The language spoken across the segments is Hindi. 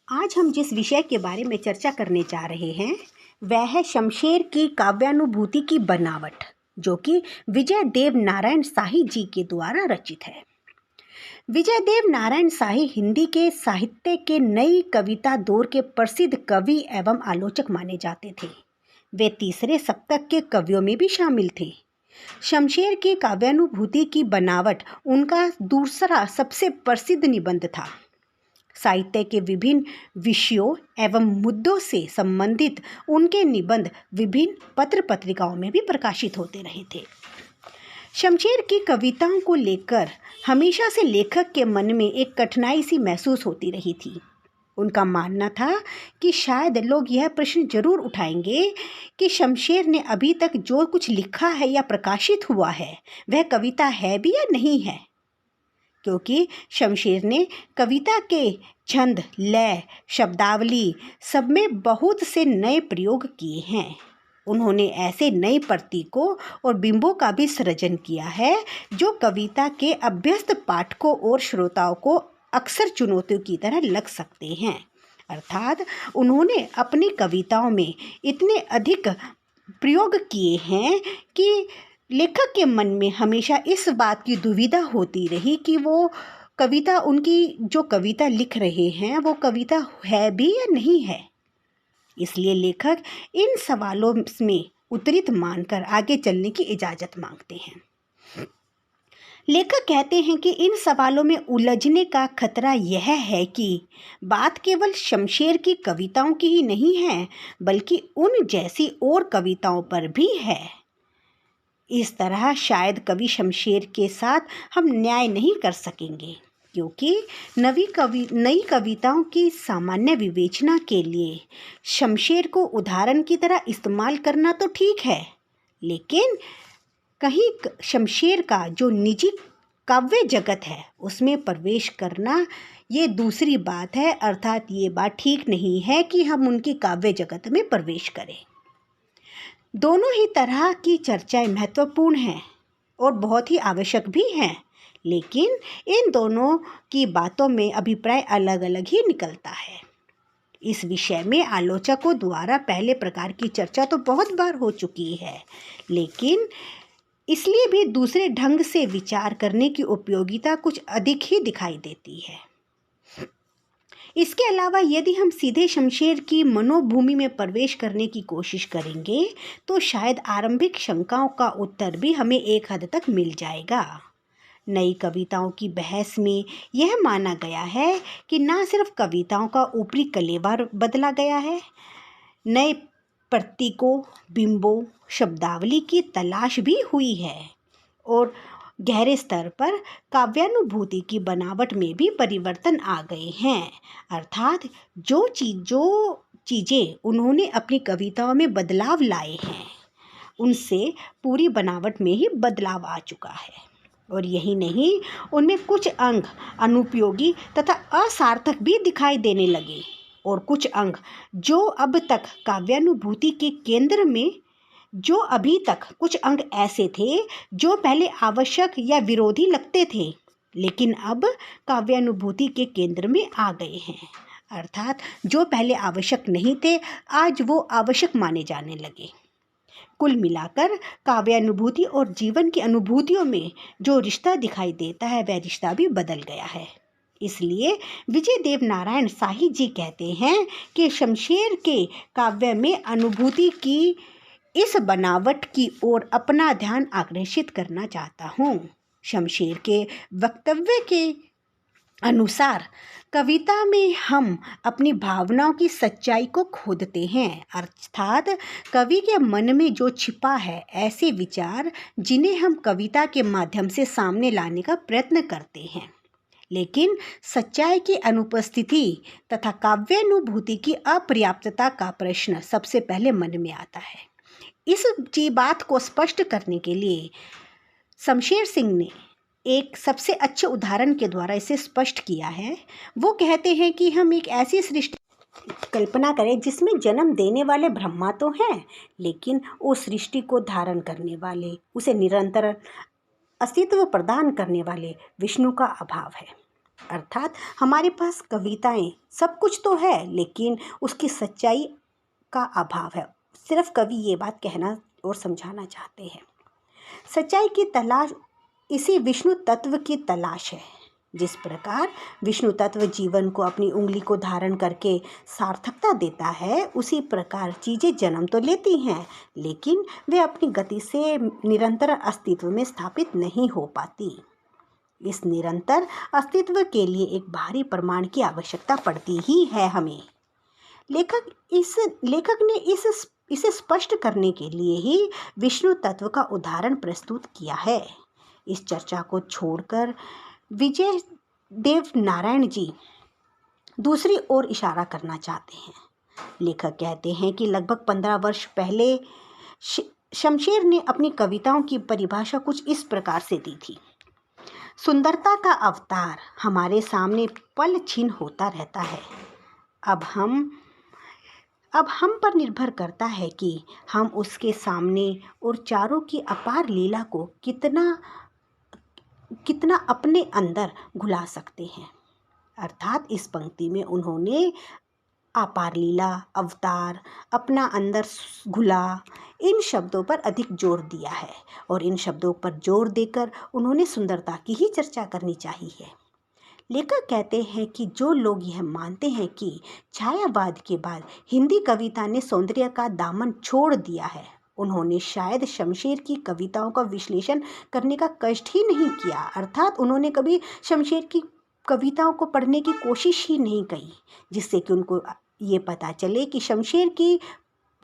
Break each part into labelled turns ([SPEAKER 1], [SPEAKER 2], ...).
[SPEAKER 1] आज हम जिस विषय के बारे में चर्चा करने जा रहे हैं वह है शमशेर की काव्यानुभूति की बनावट, जो कि विजय देव नारायण शाही जी के द्वारा रचित है। विजय देव नारायण शाही हिंदी के साहित्य के नई कविता दौर के प्रसिद्ध कवि एवं आलोचक माने जाते थे। वे तीसरे शतक के कवियों में भी शामिल थे। शमशेर की काव्यानुभूति की बनावट उनका दूसरा सबसे प्रसिद्ध निबंध था। साहित्य के विभिन्न विषयों एवं मुद्दों से संबंधित उनके निबंध विभिन्न पत्र पत्रिकाओं में भी प्रकाशित होते रहे थे। शमशेर की कविताओं को लेकर हमेशा से लेखक के मन में एक कठिनाई सी महसूस होती रही थी। उनका मानना था कि शायद लोग यह प्रश्न जरूर उठाएंगे कि शमशेर ने अभी तक जो कुछ लिखा है या प्रकाशित हुआ है वह कविता है भी या नहीं है, क्योंकि शमशेर ने कविता के छंद, लय, शब्दावली सब में बहुत से नए प्रयोग किए हैं। उन्होंने ऐसे नए प्रतीकों और बिंबों का भी सृजन किया है जो कविता के अभ्यस्त पाठकों और श्रोताओं को अक्सर चुनौतियों की तरह लग सकते हैं। अर्थात उन्होंने अपनी कविताओं में इतने अधिक प्रयोग किए हैं कि लेखक के मन में हमेशा इस बात की दुविधा होती रही कि वो कविता, उनकी जो कविता लिख रहे हैं वो कविता है भी या नहीं है। इसलिए लेखक इन सवालों में उत्तरित मानकर आगे चलने की इजाज़त मांगते हैं। लेखक कहते हैं कि इन सवालों में उलझने का खतरा यह है कि बात केवल शमशेर की कविताओं की ही नहीं है, बल्कि उन जैसी और कविताओं पर भी है। इस तरह शायद कवि शमशेर के साथ हम न्याय नहीं कर सकेंगे, क्योंकि नई कविताओं की सामान्य विवेचना के लिए शमशेर को उदाहरण की तरह इस्तेमाल करना तो ठीक है, लेकिन कहीं शमशेर का जो निजी काव्य जगत है उसमें प्रवेश करना ये दूसरी बात है। अर्थात ये बात ठीक नहीं है कि हम उनकी काव्य जगत में प्रवेश करें। दोनों ही तरह की चर्चाएं महत्वपूर्ण हैं और बहुत ही आवश्यक भी हैं, लेकिन इन दोनों की बातों में अभिप्राय अलग अलग ही निकलता है। इस विषय में आलोचकों द्वारा पहले प्रकार की चर्चा तो बहुत बार हो चुकी है, लेकिन इसलिए भी दूसरे ढंग से विचार करने की उपयोगिता कुछ अधिक ही दिखाई देती है। इसके अलावा यदि हम सीधे शमशेर की मनोभूमि में प्रवेश करने की कोशिश करेंगे तो शायद आरंभिक शंकाओं का उत्तर भी हमें एक हद तक मिल जाएगा। नई कविताओं की बहस में यह माना गया है कि न सिर्फ कविताओं का ऊपरी कलेवर बदला गया है, नए प्रतीकों, बिंबों, शब्दावली की तलाश भी हुई है और गहरे स्तर पर काव्यानुभूति की बनावट में भी परिवर्तन आ गए हैं। अर्थात जो चीज़ें उन्होंने अपनी कविताओं में बदलाव लाए हैं उनसे पूरी बनावट में ही बदलाव आ चुका है। और यही नहीं, उनमें कुछ अंग अनुपयोगी तथा असार्थक भी दिखाई देने लगे और कुछ अंग जो अब तक काव्यानुभूति के केंद्र में जो अभी तक कुछ अंग ऐसे थे जो पहले आवश्यक या विरोधी लगते थे, लेकिन अब काव्यानुभूति के केंद्र में आ गए हैं। अर्थात जो पहले आवश्यक नहीं थे आज वो आवश्यक माने जाने लगे। कुल मिलाकर काव्यानुभूति और जीवन की अनुभूतियों में जो रिश्ता दिखाई देता है वह रिश्ता भी बदल गया है। इसलिए विजय देव नारायण शाही जी कहते हैं कि शमशेर के काव्य में अनुभूति की इस बनावट की ओर अपना ध्यान आकर्षित करना चाहता हूँ। शमशेर के वक्तव्य के अनुसार कविता में हम अपनी भावनाओं की सच्चाई को खोदते हैं। अर्थात कवि के मन में जो छिपा है ऐसे विचार जिन्हें हम कविता के माध्यम से सामने लाने का प्रयत्न करते हैं, लेकिन सच्चाई की अनुपस्थिति तथा काव्यानुभूति की अपर्याप्तता का प्रश्न सबसे पहले मन में आता है। इस बात को स्पष्ट करने के लिए शमशेर सिंह ने एक सबसे अच्छे उदाहरण के द्वारा इसे स्पष्ट किया है। वो कहते हैं कि हम एक ऐसी सृष्टि कल्पना करें जिसमें जन्म देने वाले ब्रह्मा तो हैं, लेकिन उस सृष्टि को धारण करने वाले, उसे निरंतर अस्तित्व प्रदान करने वाले विष्णु का अभाव है। अर्थात हमारे पास कविताएं सब कुछ तो है, लेकिन उसकी सच्चाई का अभाव है। सिर्फ कवि ये बात कहना और समझाना चाहते हैं। सच्चाई की तलाश इसी विष्णु तत्व की तलाश है। जिस प्रकार विष्णु तत्व जीवन को अपनी उंगली को धारण करके सार्थकता देता है, उसी प्रकार चीज़ें जन्म तो लेती हैं, लेकिन वे अपनी गति से निरंतर अस्तित्व में स्थापित नहीं हो पाती। इस निरंतर अस्तित्व के लिए एक बाहरी प्रमाण की आवश्यकता पड़ती ही है हमें। लेखक ने इसे स्पष्ट करने के लिए ही विष्णु तत्व का उदाहरण प्रस्तुत किया है। इस चर्चा को छोड़कर विजय देव नारायण जी दूसरी ओर इशारा करना चाहते हैं। लेखक कहते हैं कि लगभग 15 वर्ष पहले शमशेर ने अपनी कविताओं की परिभाषा कुछ इस प्रकार से दी थी। सुंदरता का अवतार हमारे सामने पल छीन होता रहता है। अब हम पर निर्भर करता है कि हम उसके सामने और चारों की अपार लीला को कितना अपने अंदर घुला सकते हैं। अर्थात इस पंक्ति में उन्होंने अपार लीला, अवतार, अपना अंदर घुला, इन शब्दों पर अधिक जोर दिया है और इन शब्दों पर जोर देकर उन्होंने सुंदरता की ही चर्चा करनी चाहिए। लेखक कहते हैं कि जो लोग यह मानते हैं कि छायावाद के बाद हिंदी कविता ने सौंदर्य का दामन छोड़ दिया है, उन्होंने शायद शमशेर की कविताओं का विश्लेषण करने का कष्ट ही नहीं किया। अर्थात उन्होंने कभी शमशेर की कविताओं को पढ़ने की कोशिश ही नहीं की, जिससे कि उनको ये पता चले कि शमशेर की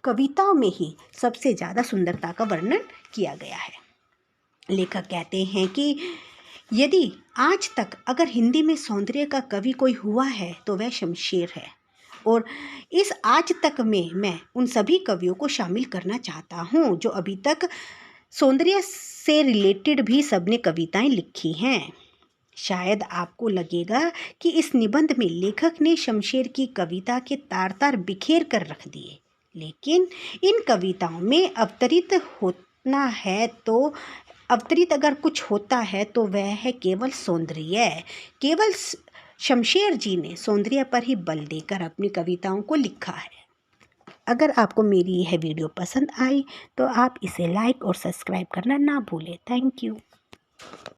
[SPEAKER 1] कविताओं में ही सबसे ज़्यादा सुंदरता का वर्णन किया गया है। लेखक कहते हैं कि यदि आज तक अगर हिंदी में सौंदर्य का कवि कोई हुआ है तो वह शमशेर है, और इस आज तक में मैं उन सभी कवियों को शामिल करना चाहता हूँ जो अभी तक सौंदर्य से रिलेटेड भी सबने कविताएं लिखी हैं। शायद आपको लगेगा कि इस निबंध में लेखक ने शमशेर की कविता के तार तार बिखेर कर रख दिए, लेकिन इन कविताओं में अवतरित अगर कुछ होता है तो वह है केवल सौंदर्य। केवल शमशेर जी ने सौंदर्य पर ही बल देकर अपनी कविताओं को लिखा है। अगर आपको मेरी यह वीडियो पसंद आई तो आप इसे लाइक और सब्सक्राइब करना ना भूलें। Thank you.